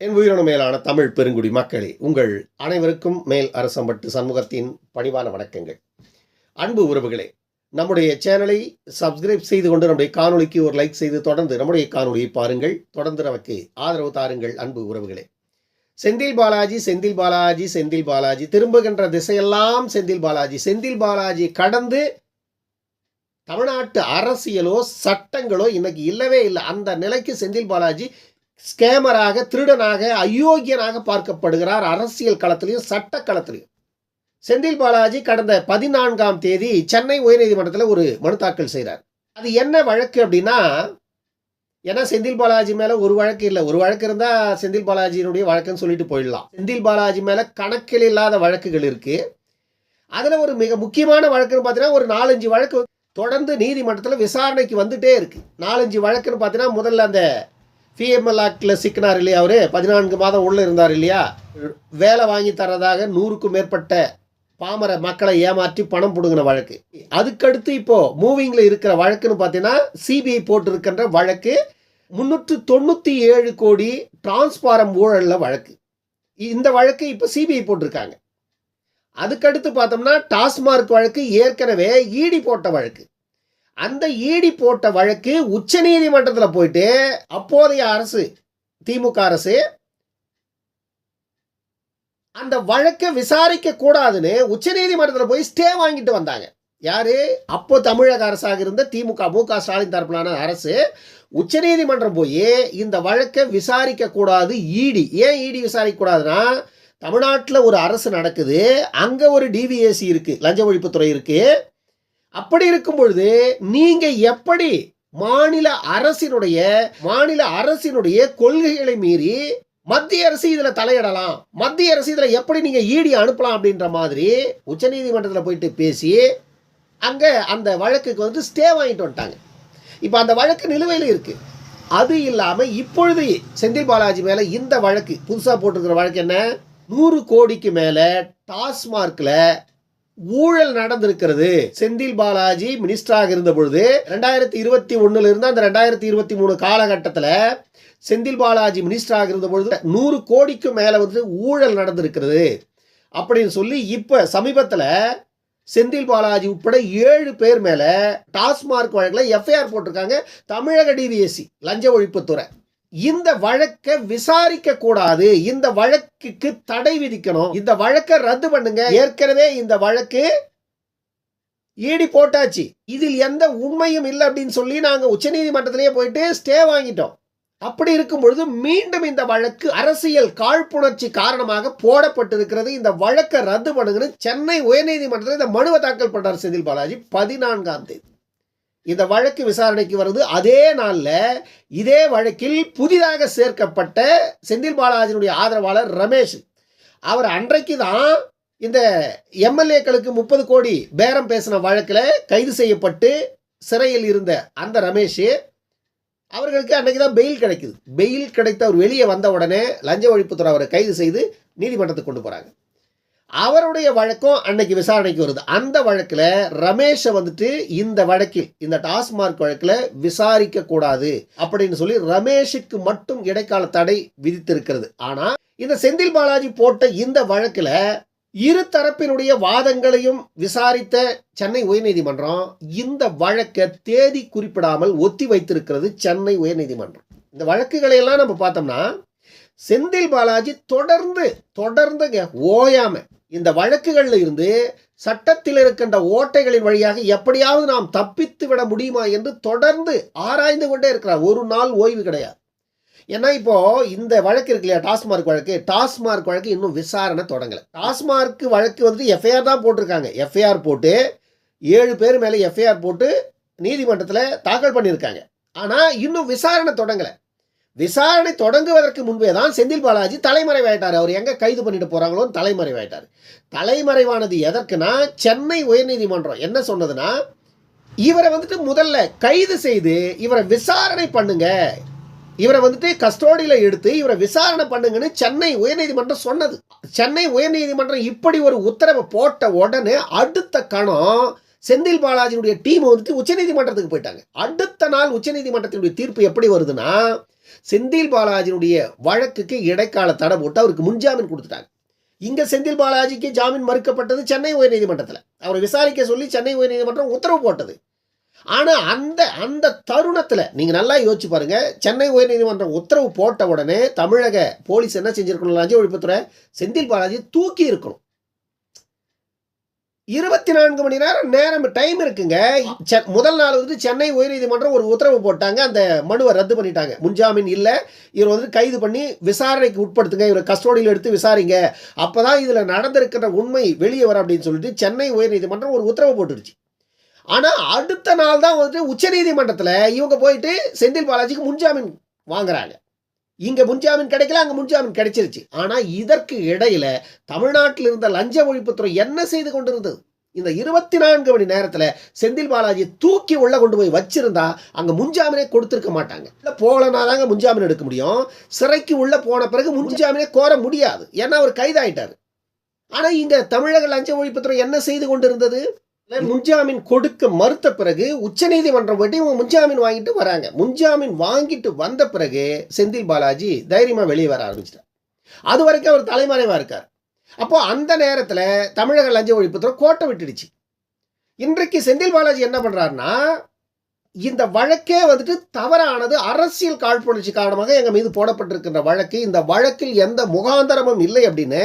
என் உயிரின மேலான தமிழ் பெருங்குடி மக்களே, உங்கள் அனைவருக்கும் மேல் அரசம்பட்டு சண்முகத்தின் பணிவான வணக்கங்கள். அன்பு உறவுகளே, நம்முடைய சேனலை சப்ஸ்கிரைப் செய்து கொண்டு நம்முடைய காணொளிக்கு ஒரு லைக் செய்து தொடர்ந்து நம்முடைய காணொளியை பாருங்கள். தொடர்ந்து நமக்கு ஆதரவு தாருங்கள். அன்பு உறவுகளே, செந்தில் பாலாஜி, செந்தில் பாலாஜி, செந்தில் பாலாஜி, திரும்புகின்ற திசையெல்லாம் செந்தில் பாலாஜி. செந்தில் பாலாஜி கடந்து தமிழ்நாட்டு அரசியலோ சட்டங்களோ இன்னைக்கு இல்லவே இல்லை. அந்த நிலைக்கு செந்தில் பாலாஜி ஸ்கேமராக, திருடனாக, அயோக்கியனாக பார்க்கப்படுகிறார். அரசியல் களத்திலையும் சட்ட களத்திலையும். செந்தில் பாலாஜி கடந்த 14ஆம் தேதி சென்னை உயர்நீதிமன்றத்தில் ஒரு மனு தாக்கல் செய்கிறார். அது என்ன வழக்கு அப்படின்னா, ஏன்னா செந்தில் பாலாஜி மேல ஒரு வழக்கு இல்லை. ஒரு வழக்கு இருந்தா செந்தில் பாலாஜியினுடைய வழக்குன்னு சொல்லிட்டு போயிடலாம். செந்தில் பாலாஜி மேல கணக்கில் இல்லாத வழக்குகள் இருக்கு. அதுல ஒரு மிக முக்கியமான வழக்குன்னு பார்த்தீங்கன்னா ஒரு 4-5 வழக்கு தொடர்ந்து நீதிமன்றத்தில் விசாரணைக்கு வந்துட்டே இருக்கு. 4-5 வழக்குன்னு பார்த்தீங்கன்னா, முதல்ல அந்த பிஎம்எல் ஆக்டில் சிக்கினார் இல்லையா, அவர் 14 மாதம் உள்ளே இருந்தார் இல்லையா, வேலை வாங்கி தரதாக 100க்கும் மேற்பட்ட பாமர மக்களை ஏமாற்றி பணம் பிடுங்கின வழக்கு. அதுக்கடுத்து இப்போ மூவிங்கில் இருக்கிற வழக்குன்னு பார்த்தீங்கன்னா, சிபிஐ போட்டிருக்கின்ற வழக்கு 397 கோடி டிரான்ஸ்பாரம் ஊழலில் வழக்கு. இந்த வழக்கு இப்போ சிபிஐ போட்டிருக்காங்க. அதுக்கடுத்து பார்த்தோம்னா டாஸ்மார்க் வழக்கு ஏற்கனவே இடி போட்ட வழக்கு. அந்த இடி போட்ட வழக்கு உச்ச நீதிமன்றத்தில் போயிட்டு அப்போதைய அரசு, திமுக அரசு, அந்த வழக்கை விசாரிக்க கூடாதுன்னு உச்ச நீதிமன்றத்தில் போய் ஸ்டே வாங்கிட்டு வந்தாங்க. யாரு? அப்போ தமிழக அரசாக இருந்த திமுக, மு.க. ஸ்டாலின் தரப்பிலான அரசு உச்ச நீதிமன்றம் போய் இந்த வழக்கை விசாரிக்க கூடாது. இடி ஏன் இடி விசாரிக்க கூடாதுன்னா, தமிழ்நாட்டில் ஒரு அரசு நடக்குது, அங்க ஒரு டிவிஎஸ்சி இருக்கு, லஞ்ச ஒழிப்புத்துறை இருக்கு. அப்படி இருக்கும் பொழுது நீங்க எப்படி மாநில அரசினுடைய கொள்கைகளை மீறி மத்திய அரசு இதுல தலையிடலாம், மத்திய அரசு இதுல எப்படி நீங்க ஈடி அனுப்பலாம் அப்படின்ற மாதிரி உச்சநீதிமன்றத்தில் போயிட்டு பேசி அங்க அந்த வழக்குக்கு வந்து ஸ்டே வாங்கிட்டு வந்துட்டாங்க. இப்ப அந்த வழக்கு நிலுவையில் இருக்கு. அது இல்லாம இப்பொழுது செந்தில் பாலாஜி மேல இந்த வழக்கு புதுசா போட்டிருக்கிற வழக்கு என்ன, 100 கோடிக்கு மேல டாஸ்மார்க்ல ஊழல் நடந்திருக்கிறது. செந்தில் பாலாஜி மினிஸ்டராக இருந்த பொழுது 2021 இருந்து அந்த 2023 காலகட்டத்தில் செந்தில் பாலாஜி மினிஸ்டராக இருந்த பொழுது 100 கோடிக்கு மேல வந்து ஊழல் நடந்திருக்கிறது அப்படின்னு சொல்லி இப்ப சமீபத்தில் செந்தில் பாலாஜி உட்பட 7 பேர் மேல டாஸ்மார்க் வழக்கில் எஃப்ஐஆர் போட்டிருக்காங்க தமிழக டிவிஎஸ்சி லஞ்ச ஒழிப்புத்துறை. இந்த வழக்கை விசாரிக்க கூடாது, இந்த வழக்குக்கு தடை விதிக்கணும், இந்த வழக்கை ரத்து பண்ணுங்க. ஏற்கனவே இந்த வழக்கு ஈடி போட்டாச்சு, இதில் எந்த உண்மையும் இல்லை அப்படின்னு சொல்லி நாங்க உச்சநீதிமன்றத்திலேயே போயிட்டு ஸ்டே வாங்கிட்டோம். அப்படி இருக்கும் பொழுது மீண்டும் இந்த வழக்கு அரசியல் காழ்ப்புணர்ச்சி காரணமாக போடப்பட்டிருக்கிறது. இந்த வழக்கை ரத்து பண்ணுங்கன்னு சென்னை உயர்நீதிமன்றத்தில் இந்த மனுவை தாக்கல் பண்றார் செந்தில் பாலாஜி 14ஆம் தேதி. இந்த வழக்கு விசாரணைக்கு வருது. அதே நாளில் இதே வழக்கில் புதிதாக சேர்க்கப்பட்ட செந்தில் பாலாஜியினுடைய ஆதரவாளர் ரமேஷ், அவர் அன்றைக்கு தான் இந்த எம்எல்ஏக்களுக்கு 30 கோடி பேரம் பேசின வழக்கில் கைது செய்யப்பட்டு சிறையில் இருந்த அந்த ரமேஷ், அவர்களுக்கு அன்றைக்கு தான் பெயில் கிடைக்குது. பெயில் கிடைத்த அவர் வெளியே வந்த உடனே லஞ்ச ஒழிப்புத்துறை அவரை கைது செய்து நீதிமன்றத்துக்கு கொண்டு போகிறாங்க. அவருடைய வழக்கம் அன்னைக்கு விசாரணைக்கு வருது. அந்த வழக்கில் ரமேஷை வந்துட்டு இந்த வழக்கில், இந்த டாஸ்மார்க் வழக்கில் விசாரிக்க கூடாது அப்படின்னு சொல்லி ரமேஷுக்கு மட்டும் இடைக்கால தடை விதித்திருக்கிறது. ஆனா இந்த செந்தில் பாலாஜி போட்ட இந்த வழக்கில் இரு தரப்பினுடைய வாதங்களையும் விசாரித்த சென்னை உயர்நீதிமன்றம் இந்த வழக்கை தேதி குறிப்பிடாமல் ஒத்தி வைத்திருக்கிறது. சென்னை உயர்நீதிமன்றம் இந்த வழக்குகளை எல்லாம் நம்ம பார்த்தோம்னா, செந்தில் பாலாஜி தொடர்ந்து ஓயாம இந்த வழக்குகளில் இருந்து சட்டத்தில் இருக்கின்ற ஓட்டைகளின் வழியாக எப்படியாவது நாம் தப்பித்து விட முடியுமா என்று தொடர்ந்து ஆராய்ந்து கொண்டே இருக்கிறார். ஒரு நாள் ஓய்வு கிடையாது. ஏன்னா இப்போ இந்த வழக்கு இருக்கு இல்லையா, டாஸ்மார்க் வழக்கு இன்னும் விசாரணை தொடங்கலை. டாஸ்மார்க் வழக்கு வந்து எஃப்ஐஆர் தான் போட்டிருக்காங்க. எஃப்ஐஆர் போட்டு 7 பேர் மேலே எஃப்ஐஆர் போட்டு நீதிமன்றத்தில் தாக்கல் பண்ணியிருக்காங்க. ஆனால் இன்னும் விசாரணை தொடங்கலை. விசாரணை தொடங்குவதற்கு முன்பே தான் செந்தில் பாலாஜி தலைமறைவாயிட்டார். அவர் எங்க கைது பண்ணிட்டு போறாங்களோன்னு தலைமறைவாயிட்டார். தலைமறைவானது எதற்குனா, சென்னை உயர்நீதிமன்றம் என்ன சொன்னதுன்னா, இவரை வந்துட்டு முதல்ல கைது செய்து இவரை விசாரணை பண்ணுங்க, இவரை வந்துட்டு கஸ்டோடியில் எடுத்து இவரை விசாரணை பண்ணுங்கன்னு சென்னை உயர்நீதிமன்றம் சொன்னது. சென்னை உயர்நீதிமன்றம் இப்படி ஒரு உத்தரவை போட்ட உடனே அடுத்த கணம் செந்தில் பாலாஜியுடைய டீம் வந்துட்டு உச்சநீதிமன்றத்துக்கு போயிட்டாங்க. அடுத்த நாள் உச்சநீதிமன்றத்தினுடைய தீர்ப்பு எப்படி வருதுன்னா, செந்தில் பாலாஜியினுடைய வழக்குக்கு இடைக்கால தடை போட்டு அவருக்கு முன்ஜாமீன் கொடுத்துட்டாங்க. இங்க செந்தில் பாலாஜிக்கு ஜாமீன் மறுக்கப்பட்டது சென்னை உயர்நீதிமன்றத்தில். அவரை விசாரிக்க சொல்லி சென்னை உயர்நீதிமன்றம் உத்தரவு போட்டது. ஆனா அந்த அந்த தருணத்துல நீங்க நல்லா யோசிச்சு பாருங்க, சென்னை உயர்நீதிமன்றம் உத்தரவு போட்ட உடனே தமிழக போலீஸ் என்ன செஞ்சிருக்கணும், லஞ்ச ஒழிப்புத்துறை செந்தில் பாலாஜி தூக்கி இருக்கணும். 24 மணி நேரம் டைம் இருக்குங்க. முதல் நாள் வந்து சென்னை உயர்நீதிமன்றம் ஒரு உத்தரவு போட்டாங்க, அந்த மனுவை ரத்து பண்ணிட்டாங்க. முன்ஜாமீன் இல்லை, இவர் வந்து கைது பண்ணி விசாரணைக்கு உட்படுத்துங்க, இவரை கஸ்டோடியில் எடுத்து விசாரிங்க, அப்பதான் இதுல நடந்திருக்கிற உண்மை வெளியே வர அப்படின்னு சொல்லிட்டு சென்னை உயர்நீதிமன்றம் ஒரு உத்தரவு போட்டுருச்சு. ஆனா அடுத்த நாள் தான் வந்து உச்சநீதிமன்றத்தில் இவங்க போயிட்டு செந்தில் பாலாஜிக்கு முன்ஜாமீன் வாங்குறாங்க. இங்க முன்ஜாமீன் கிடைக்கல, அங்க முன்ஜாமீன் கிடைச்சிருச்சு. ஆனா இதற்கு இடையில தமிழ்நாட்டில் இருந்த லஞ்ச ஒழிப்புத்துறை என்ன செய்து கொண்டிருந்தது? இந்த 24 மணி நேரத்துல செந்தில் பாலாஜி தூக்கி உள்ள கொண்டு போய் வச்சிருந்தா அங்க முன்ஜாமீனே கொடுத்திருக்க மாட்டாங்க. போலனாதாங்க முன்ஜாமீன் எடுக்க முடியும். சிறைக்கு உள்ள போன பிறகு முன்ஜாமீனே கோர முடியாது, ஏன்னா அவர் கைதாயிட்டாரு. ஆனா இங்க தமிழக லஞ்ச ஒழிப்புத்துறை என்ன செய்து கொண்டிருந்தது? முன்ஜாமீன் கொடுக்க மறுத்த பிறகு உச்சநீதிமன்றம் போயிட்டு இவங்க முன்ஜாமீன் வாங்கிட்டு வராங்க. முன்ஜாமீன் வாங்கிட்டு வந்த பிறகு செந்தில் பாலாஜி தைரியமா வெளியே வர ஆரம்பிச்சிட்டார். அது வரைக்கும் அவர் தலைமறைவா இருக்கார். அப்போ அந்த நேரத்துல தமிழக லஞ்ச ஒழிப்புத்துறை கோட்டை விட்டுடுச்சு. இன்றைக்கு செந்தில் பாலாஜி என்ன பண்றாருன்னா, இந்த வழக்கே வந்துட்டு தவறானது, அரசியல் காழ்ப்புணர்ச்சி காரணமாக எங்க மீது போடப்பட்டிருக்கின்ற வழக்கு, இந்த வழக்கில் எந்த முகாந்தரமும் இல்லை அப்படின்னு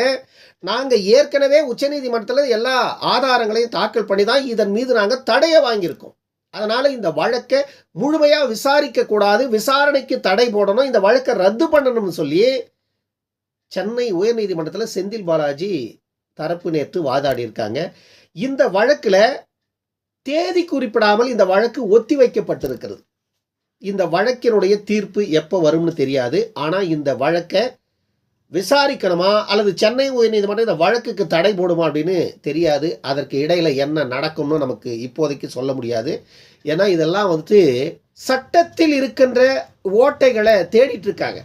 நாங்க ஏற்கனவே உச்சநீதிமன்றத்தில் எல்லா ஆதாரங்களையும் தாக்கல் பண்ணி தான் இதன் மீது நாங்க தடையை வாங்கியிருக்கோம். அதனால இந்த வழக்கை முழுமையா விசாரிக்க கூடாது, விசாரணைக்கு தடை போடணும், இந்த வழக்கை ரத்து பண்ணணும்னு சொல்லி சென்னை உயர்நீதிமன்றத்தில் செந்தில் பாலாஜி தரப்பு நேற்று வாதாடி இருக்காங்க. இந்த வழக்குல தேதி குறிப்பிடாமல் இந்த வழக்கு ஒத்தி வைக்கப்பட்டிருக்கிறது. இந்த வழக்கினுடைய தீர்ப்பு எப்போ வரும்னு தெரியாது. ஆனா இந்த வழக்கை விசாரிக்கணுமா அல்லது சென்னை உயர்நீதிமன்றம் இந்த வழக்குக்கு தடை போடுமா அப்படின்னு தெரியாது. அதற்கு இடையில என்ன நடக்கும்னு நமக்கு இப்போதைக்கு சொல்ல முடியாது. ஏன்னா இதெல்லாம் வந்துட்டு சட்டத்தில் இருக்கின்ற ஓட்டைகளை தேடிட்டு இருக்காங்க,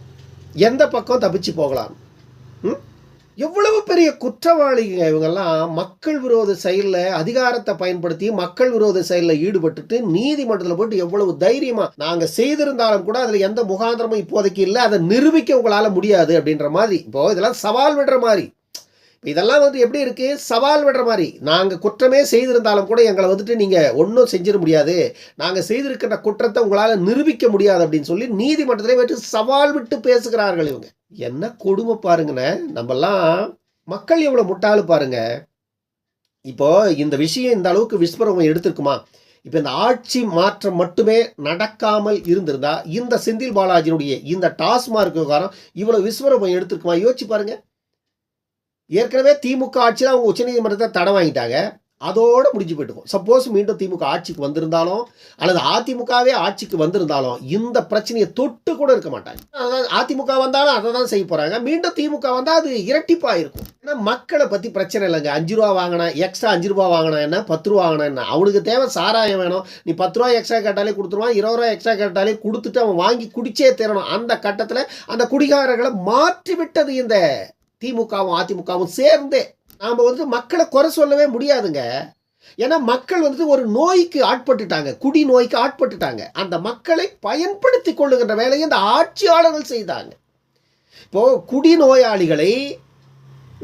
எந்த பக்கம் தப்பிச்சு போகலாம். எவ்வளவு பெரிய குற்றவாளிங்க இவங்கெல்லாம். மக்கள் விரோத செயலில் அதிகாரத்தை பயன்படுத்தி மக்கள் விரோத செயலில் ஈடுபட்டுட்டு நீதிமன்றத்தில் போயிட்டு எவ்வளவு தைரியமா நாங்கள் செய்திருந்தாலும் கூட அதில் எந்த முகாந்திரமும் இப்போதைக்கு இல்லை, அதை நிரூபிக்க உங்களால் முடியாது அப்படின்ற மாதிரி. இப்போ இதெல்லாம் சவால் விடுற மாதிரி. இதெல்லாம் வந்து எப்படி இருக்கு, சவால் விடுற மாதிரி. நாங்கள் குற்றமே செய்திருந்தாலும் கூட எங்களை வந்துட்டு நீங்கள் ஒன்றும் செஞ்சிட முடியாது, நாங்கள் செய்திருக்கின்ற குற்றத்தை உங்களால் நிரூபிக்க முடியாது அப்படின்னு சொல்லி நீதிமன்றத்திலே போயிட்டு சவால் விட்டு பேசுகிறார்கள் இவங்க. என்ன கொடுமை பாருங்கண்ணே. நம்மெல்லாம் மக்கள் எவ்வளவு முட்டாளு பாருங்க. இப்போ இந்த விஷயம் இந்த அளவுக்கு விஸ்வரூபம் எடுத்திருக்குமா? இப்போ இந்த ஆட்சி மாற்றம் மட்டுமே நடக்காமல் இருந்திருந்தா இந்த செந்தில் பாலாஜியினுடைய இந்த டாஸ்மார்க் விவகாரம் இவ்வளவு விஸ்வரூபம் எடுத்திருக்குமா? யோசிச்சு பாருங்க. ஏற்கனவே திமுக ஆட்சியில் அவங்க உச்சநீதிமன்றத்தை தடை வாங்கிட்டாங்க, அதோட முடிஞ்சு போயிட்டுக்கும். சப்போஸ் மீண்டும் திமுக ஆட்சிக்கு வந்திருந்தாலும் அல்லது அதிமுகவே ஆட்சிக்கு வந்திருந்தாலும் இந்த பிரச்சனையை தொட்டு கூட இருக்க மாட்டாங்க. அதாவது அதிமுக வந்தாலும் அதை தான் செய்ய போறாங்க. மீண்டும் திமுக வந்தால் அது இரட்டிப்பா இருக்கும். ஏன்னா மக்களை பத்தி பிரச்சனை இல்லைங்க. 5 ரூபா வாங்கினா எக்ஸ்ட்ரா 5 ரூபா வாங்கினா என்ன, 10 ரூபா வாங்கினா என்ன, அவனுக்கு தேவை சாராயம் வேணும். நீ 10 ரூபா எக்ஸ்ட்ரா கேட்டாலே கொடுத்துருவான், 20 ரூபா எக்ஸ்ட்ரா கேட்டாலே கொடுத்துட்டு அவன் வாங்கி குடிச்சே தரணும். அந்த கட்டத்தில் அந்த குடிகாரர்களை மாற்றி விட்டது இந்த திமுகவும் அதிமுகவும் சேர்ந்தே. நாம் வந்து மக்களை குறை சொல்லவே முடியாதுங்க. ஏன்னா மக்கள் வந்து ஒரு நோய்க்கு ஆட்பட்டுட்டாங்க, குடி நோய்க்கு ஆட்பட்டுட்டாங்க. அந்த மக்களை பயன்படுத்தி கொள்ளுகின்ற வேலையை இந்த ஆட்சியாளர்கள் செய்தாங்க. இப்போ குடி நோயாளிகளை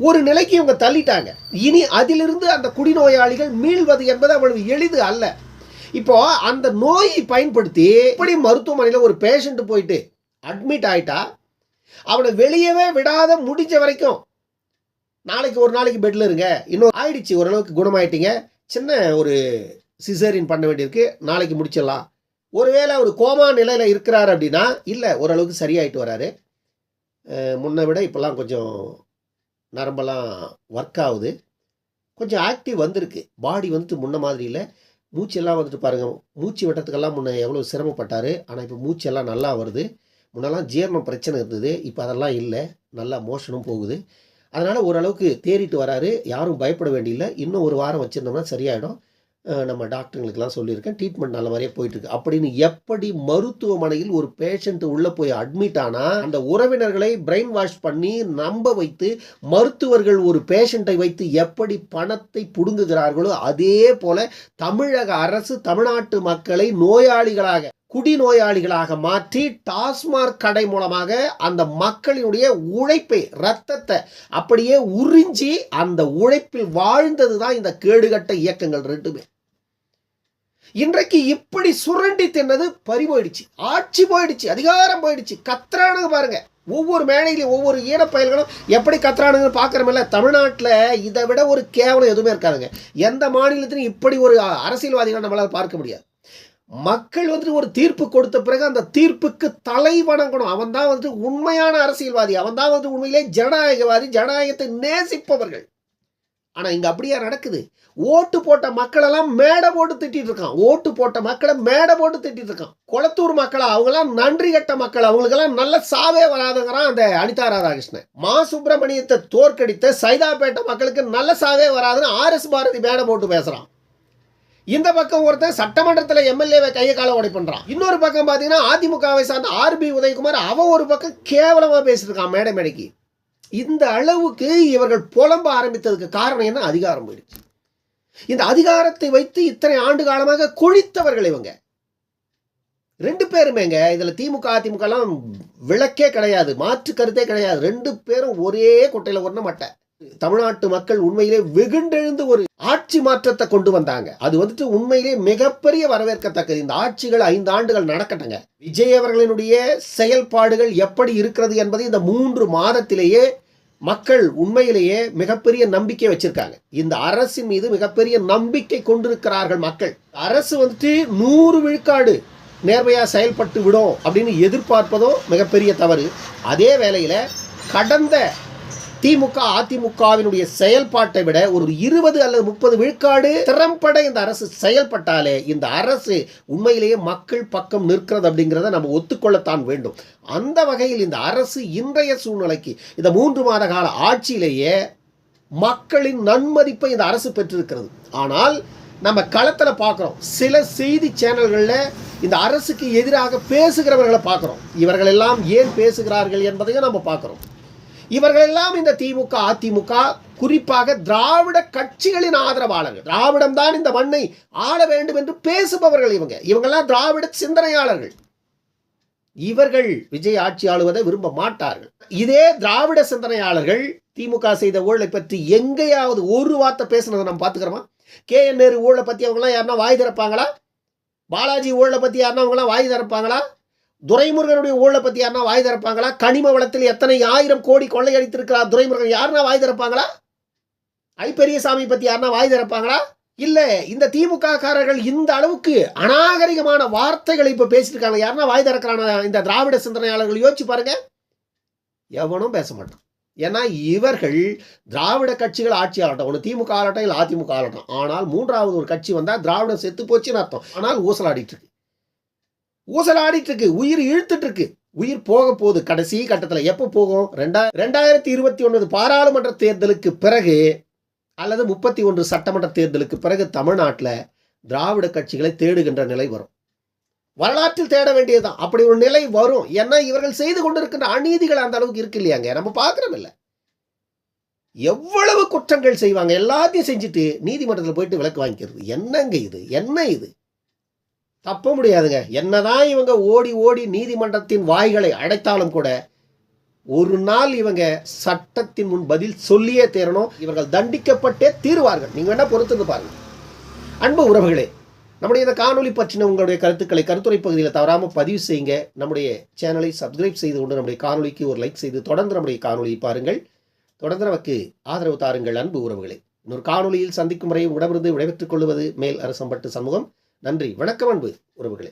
ஒரு நிலைக்கு இவங்க தள்ளிட்டாங்க. இனி அதிலிருந்து அந்த குடிநோயாளிகள் மீள்வது என்பது அவ்வளவு எளிது அல்ல. இப்போ அந்த நோயை பயன்படுத்தி இப்படி மருத்துவமனையில் ஒரு பேஷண்ட் போயிட்டு அட்மிட் ஆயிட்டா அவனை வெளியவே விடாத முடிஞ்ச வரைக்கும் நாளைக்கு ஒரு நாளைக்கு பெட்டில் இருங்க, இன்னும் ஆயிடுச்சு, ஓரளவுக்கு குணமாயிட்டீங்க, சின்ன ஒரு சிசேரியன் பண்ண வேண்டியிருக்கு, நாளைக்கு முடிச்சிடலாம். ஒருவேளை ஒரு கோமா நிலையில் இருக்கிறார் அப்படின்னா இல்லை, ஓரளவுக்கு சரியாயிட்டு வராரு, முன்னை விட இப்போல்லாம் கொஞ்சம் நரம்பெல்லாம் ஒர்க் ஆகுது, கொஞ்சம் ஆக்டிவ் வந்திருக்கு, பாடி வந்துட்டு முன்ன மாதிரி இல்லை, மூச்செல்லாம் வந்துட்டு பாருங்கள், மூச்சு விட்டத்துக்கெல்லாம் முன்ன எவ்வளோ சிரமப்பட்டார், ஆனால் இப்போ மூச்செல்லாம் நல்லா வருது. முன்னெல்லாம் ஜீரணம் பிரச்சனை இருந்தது, இப்போ அதெல்லாம் இல்லை, நல்லா மோஷனும் போகுது. அதனால் ஓரளவுக்கு தேறிட்டு வராரு, யாரும் பயப்பட வேண்டியில்லை. இன்னும் ஒரு வாரம் வச்சுருந்தோம்னா சரியாயிடும், நம்ம டாக்டருங்களுக்கெல்லாம் சொல்லியிருக்கேன், ட்ரீட்மெண்ட் நல்ல மாதிரியே போயிட்டுருக்கு அப்படின்னு. எப்படி மருத்துவமனையில் ஒரு பேஷண்ட் உள்ளே போய் அட்மிட் ஆனால் அந்த உறவினர்களை பிரெயின் வாஷ் பண்ணி நம்ப வைத்து மருத்துவர்கள் ஒரு பேஷண்ட்டை வைத்து எப்படி பணத்தை புடுங்குகிறார்களோ அதே போல தமிழக அரசு தமிழ்நாட்டு மக்களை நோயாளிகளாக குடிநோயாளிகளாக மாற்றி டாஸ்மாக் கடை மூலமாக அந்த மக்களினுடைய உழைப்பை, ரத்தத்தை அப்படியே உறிஞ்சி அந்த உழைப்பில் வாழ்ந்தது தான் இந்த கேடுகட்ட இயக்கங்கள் ரெண்டுமே. இன்றைக்கு இப்படி சுரண்டி தின்னது பறி போயிடுச்சு, ஆட்சி போயிடுச்சு, அதிகாரம் போயிடுச்சு. கத்துறானுங்க பாருங்க, ஒவ்வொரு மேடையிலையும் ஒவ்வொரு ஈனப்பயல்களும் எப்படி கத்துறானுங்கன்னு பார்க்குறமில்ல. தமிழ்நாட்டில் இதை விட ஒரு கேவலம் எதுவுமே இருக்காதுங்க. எந்த மாநிலத்திலும் இப்படி ஒரு அரசியல்வாதிகளை நம்மளால் பார்க்க முடியாது. மக்கள் ஒரு தீர்ப்பு கொடுத்த பிறகு அந்த தீர்ப்புக்கு தலை வணங்கணும். அவன் தான் உண்மையான அரசியல்வாதி, அவன் தான் உண்மையிலே ஜனநாயகவாதி, ஜனநாயகத்தை நேசிப்பவர்கள். ஆனா இங்க அப்படியே நடக்குது. ஓட்டு போட்ட மக்கள் எல்லாம் மேடை போட்டு திட்டிட்டு இருக்கான். ஓட்டு போட்ட மக்களை மேடை போட்டு திட்டிட்டு இருக்கான். கொளத்தூர் மக்களை அவங்கெல்லாம் நன்றி கட்ட மக்கள், அவங்களுக்கெல்லாம் நல்ல சாவே வராதுங்கிறான் அந்த அனிதா ராதாகிருஷ்ணன். மா சுப்பிரமணியத்தை தோற்கடித்த சைதாப்பேட்டை மக்களுக்கு நல்ல சாவே வராதுன்னு RS பாரதி மேடை போட்டு பேசுறான். இந்த பக்கம் ஒருத்தன் சட்டமன்றத்தில் எம்எல்ஏவை கையை கால உடை பண்றான். இன்னொரு பக்கம் பாத்தீங்கன்னா அதிமுகவை சார்ந்த RB உதயகுமார் அவன் ஒரு பக்கம் கேவலமா பேசிட்டு இருக்கான் மேடைக்கு. இந்த அளவுக்கு இவர்கள் புலம்ப ஆரம்பித்ததுக்கு காரணம் என்ன? அதிகாரம் போயிடுச்சு. இந்த அதிகாரத்தை வைத்து இத்தனை ஆண்டு காலமாக கொழித்தவர்கள் இவங்க ரெண்டு பேருமேங்க. இதுல திமுக அதிமுக எல்லாம் விளக்கே கிடையாது, மாற்று கருத்தே கிடையாது. ரெண்டு பேரும் ஒரே கொட்டையில ஒண்ண மாட்டேன். தமிழ்நாட்டு மக்கள் உண்மையிலே வெகுண்டெழுந்து ஒரு ஆட்சி மாற்றத்தை கொண்டு வந்தாங்க. அது உண்மையிலே மிகப்பெரிய வரவேற்கத்தக்கது. இந்த ஆட்சிகள் 5 ஆண்டுகள் நடக்கட்டுங்க. விஜய் அவர்களினுடைய செயல்பாடுகள் எப்படி இருக்கிறது என்பதை இந்த 3 மாதத்திலேயே மக்கள் உண்மையிலேயே மிகப்பெரிய நம்பிக்கை வச்சிருக்காங்க. இந்த அரசின் மீது மிகப்பெரிய நம்பிக்கை கொண்டிருக்கிறார்கள் மக்கள். அரசு 100 விழுக்காடு நேர்மையா செயல்பட்டு விடும் அப்படின்னு எதிர்பார்ப்பதோ மிகப்பெரிய தவறு. அதே வேளையில கடந்த திமுக அதிமுகவினுடைய செயல்பாட்டை விட ஒரு 20 அல்லது 30 விழுக்காடு திறம்பட இந்த அரசு செயல்பட்டாலே இந்த அரசு உண்மையிலேயே மக்கள் பக்கம் நிற்கிறது அப்படிங்கிறத நம்ம ஒத்துக்கொள்ளத்தான் வேண்டும். அந்த வகையில் இந்த அரசு இன்றைய சூழ்நிலைக்கு இந்த 3 மாத கால ஆட்சியிலேயே மக்களின் நன்மதிப்பை இந்த அரசு பெற்றிருக்கிறது. ஆனால் நம்ம களத்தில் பார்க்குறோம், சில செய்தி சேனல்களில் இந்த அரசுக்கு எதிராக பேசுகிறவர்களை பார்க்குறோம். இவர்கள் எல்லாம் ஏன் பேசுகிறார்கள் என்பதையும் நம்ம பார்க்குறோம். இவர்களெல்லாம் இந்த திமுக அதிமுக குறிப்பாக திராவிட கட்சிகளின் ஆதரவாளர்கள். திராவிடம் தான் இந்த மண்ணை ஆள வேண்டும் என்று பேசுபவர்கள். இவங்கெல்லாம் திராவிட சிந்தனையாளர்கள். இவர்கள் விஜய் ஆட்சி ஆளுவதை விரும்ப மாட்டார்கள். இதே திராவிட சிந்தனையாளர்கள் திமுக செய்த ஊழலை பற்றி எங்கேயாவது ஒரு வார்த்தை பேசுனதை நம்ம பார்த்துக்கிறோமா? KN நேரு ஊழலை பற்றி அவங்களாம் யாருன்னா வாய் திறப்பாங்களா? பாலாஜி ஊழலை பற்றி யாருன்னா அவங்களாம் வாய் திறப்பாங்களா? துரைமுருகனுடைய ஊழலை பற்றி யாருன்னா வாய் திறப்பாங்களா? கனிம வளத்தில் எத்தனை 1000 கோடி கொள்ளையடித்திருக்கிறார் துரைமுருகன், யாருன்னா வாய் திறப்பாங்களா? பெரியசாமி பற்றி யாருன்னா வாய் திறப்பாங்களா? இல்ல இந்த திமுக காரர்கள் இந்த அளவுக்கு அநாகரிகமான வார்த்தைகளை இப்ப பேசிட்டு இருக்காங்க, யாருன்னா வாய் திறக்கிறான? இந்த திராவிட சிந்தனையாளர்கள் யோசிச்சு பாருங்க, எவனும் பேச மாட்டான். ஏன்னா இவர்கள் திராவிட கட்சிகள் ஆட்சி ஆளட்டும், ஒன்று திமுக ஆளட்டும் இல்லை அதிமுக ஆளட்டும், ஆனால் 3வது ஒரு கட்சி வந்தா திராவிடம் செத்து போச்சுன்னு அர்த்தம். ஆனால் ஊசலாடிட்டு இருக்கு, உயிர் இழுத்துட்டு இருக்கு. உயிர் போக போகுது. கடைசி கட்டத்தில் எப்போ போகும்? 2021 பாராளுமன்ற தேர்தலுக்கு பிறகு அல்லது 31 சட்டமன்ற தேர்தலுக்கு பிறகு தமிழ்நாட்டில் திராவிட கட்சிகளை தேடுகின்ற நிலை வரும். வரலாற்றில் தேட வேண்டியதுதான். அப்படி ஒரு நிலை வரும். ஏன்னா இவர்கள் செய்து கொண்டிருக்கின்ற அநீதிகள் அந்த அளவுக்கு இருக்கு இல்லையாங்க, நம்ம பார்க்கிறோம். இல்லை எவ்வளவு குற்றங்கள் செய்வாங்க, எல்லாத்தையும் செஞ்சுட்டு நீதிமன்றத்தில் போயிட்டு விலக்கு வாங்கிக்கிறது. என்னங்க இது? என்ன இது? தப்ப முடியாதுங்க. என்னதான் இவங்க ஓடி ஓடி நீதிமன்றத்தின் வாய்களை அடைத்தாலும் கூட ஒரு நாள் இவங்க சட்டத்தின் முன் பதில் சொல்லியே தேரணும். இவர்கள் தண்டிக்கப்பட்டே தீர்வார்கள். நீங்க வேணா பொறுத்து பாருங்க. அன்பு உறவுகளே, நம்முடைய இந்த காணொலி பற்றின உங்களுடைய கருத்துக்களை கருத்துரை பகுதியில் தவறாமல் பதிவு செய்யுங்க. நம்முடைய சேனலை சப்ஸ்கிரைப் செய்து கொண்டு நம்முடைய காணொலிக்கு ஒரு லைக் செய்து தொடர்ந்து நம்முடைய காணொலியை பாருங்கள். தொடர்ந்து நமக்கு ஆதரவு தாருங்கள். அன்பு உறவுகளே, இன்னொரு காணொலியில் சந்திக்கும் முறை உடமிருந்து விடைபெற்றுக் கொள்வது மேல் அரசம்பட்டு சமூகம். நன்றி, வணக்கம் அன்பு உறவுகளே.